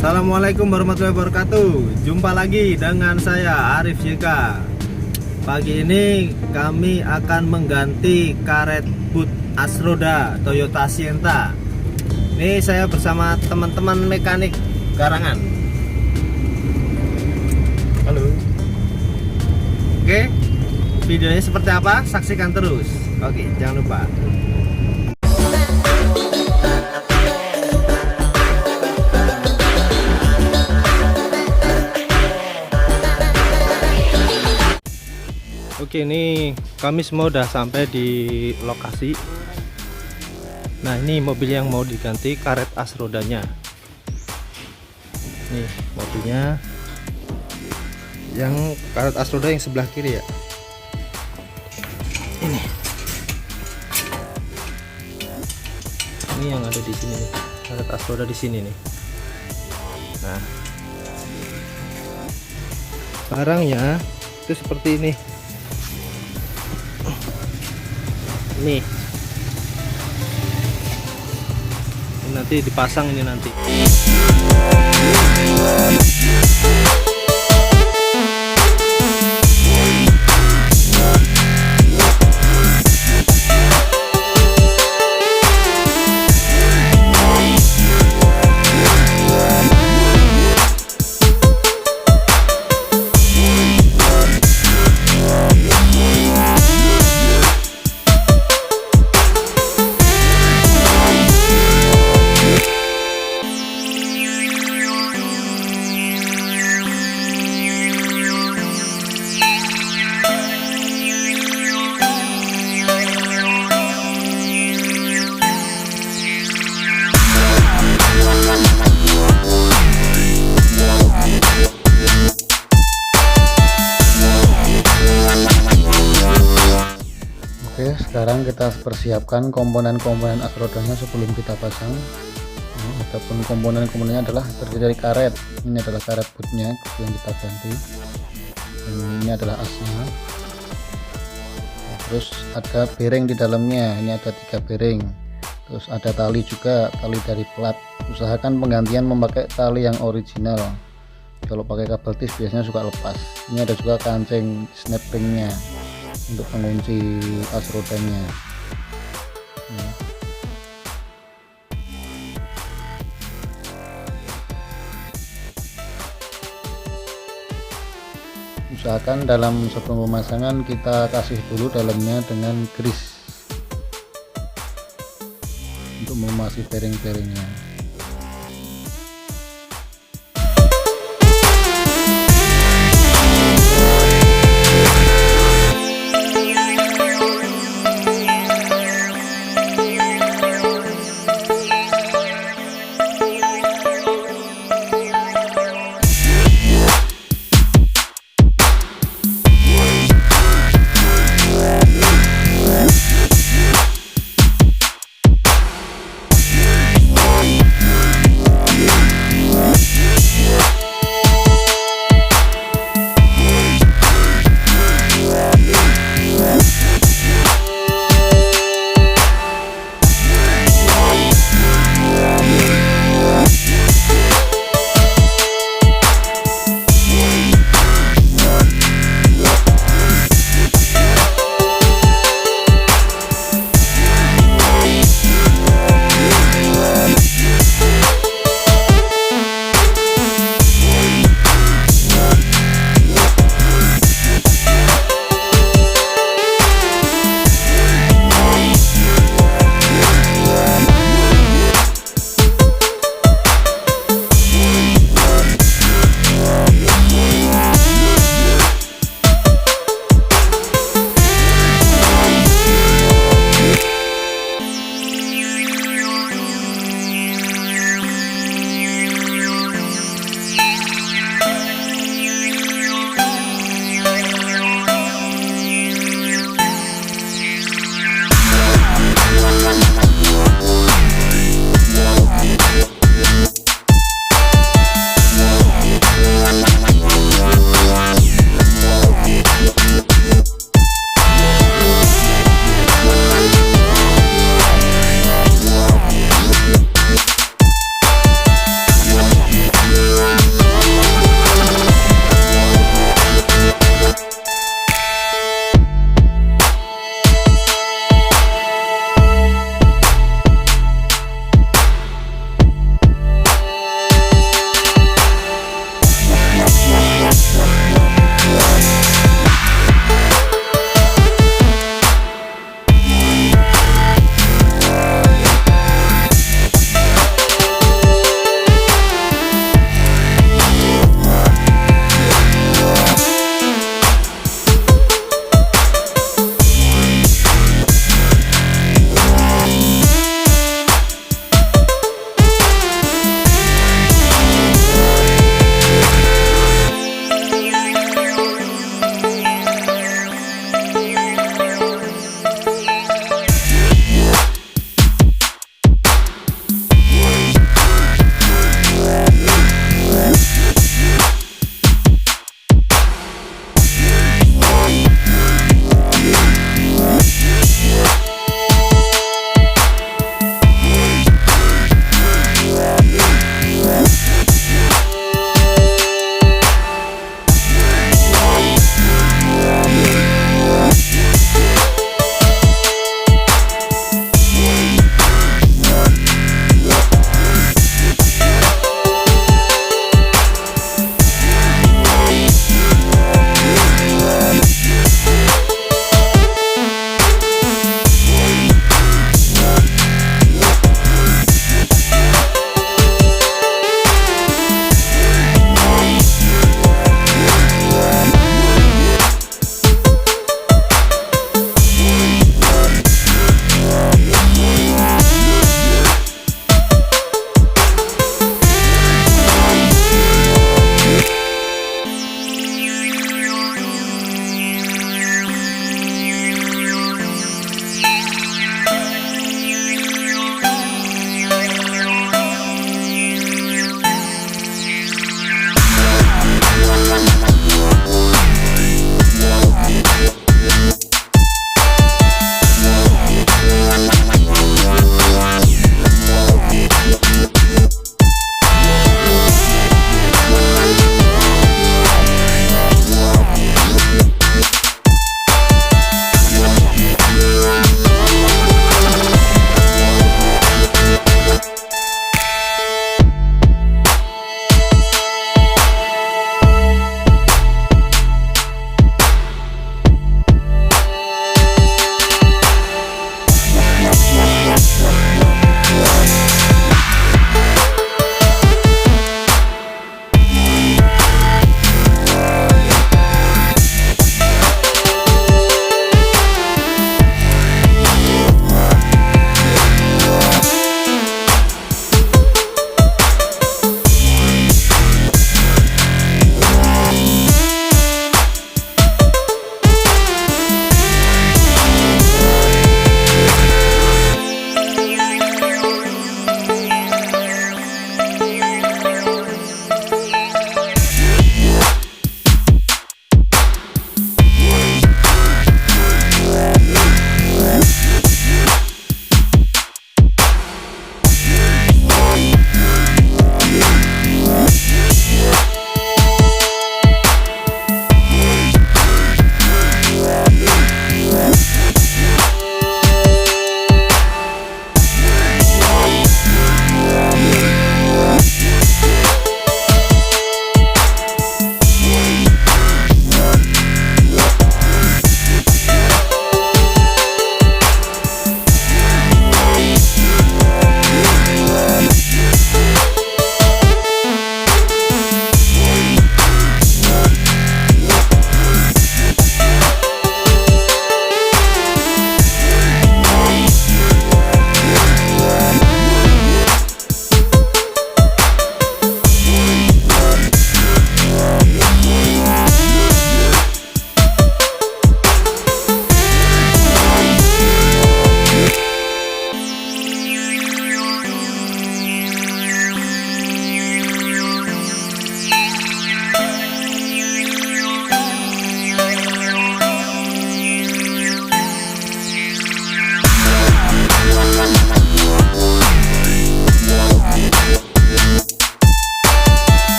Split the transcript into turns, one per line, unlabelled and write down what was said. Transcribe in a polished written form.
Assalamualaikum warahmatullahi wabarakatuh. Jumpa lagi dengan saya Arif sehingga. Pagi ini kami akan mengganti karet boot as roda Toyota Sienta. Ini saya bersama teman-teman mekanik garangan. Halo. Oke, videonya seperti apa? Saksikan terus. Oke, jangan lupa. Oke, ini kami semua udah sampai di lokasi. Nah, ini mobil yang mau diganti karet as rodanya. Nih mobilnya, yang karet as roda yang sebelah kiri ya. Ini yang ada di sini nih, karet as roda di sini nih. Nah, barangnya itu seperti ini. Nih, ini nanti dipasang ini nanti.
Oke, sekarang kita persiapkan komponen-komponen as rodanya sebelum kita pasang. Adapun komponen-komponennya adalah terdiri dari karet. Ini adalah karet bootnya yang kita ganti. Dan ini adalah asnya. Terus ada bearing di dalamnya. Ini ada 3 bearing. Terus ada tali juga, tali dari plat. Usahakan penggantian memakai tali yang original. Kalau pakai kabel tis biasanya suka lepas. Ini ada juga kancing snap ringnya untuk pengunci as rodanya. Usahakan dalam sebelum pemasangan kita kasih dulu dalamnya dengan grease untuk memasi bearing-bearingnya.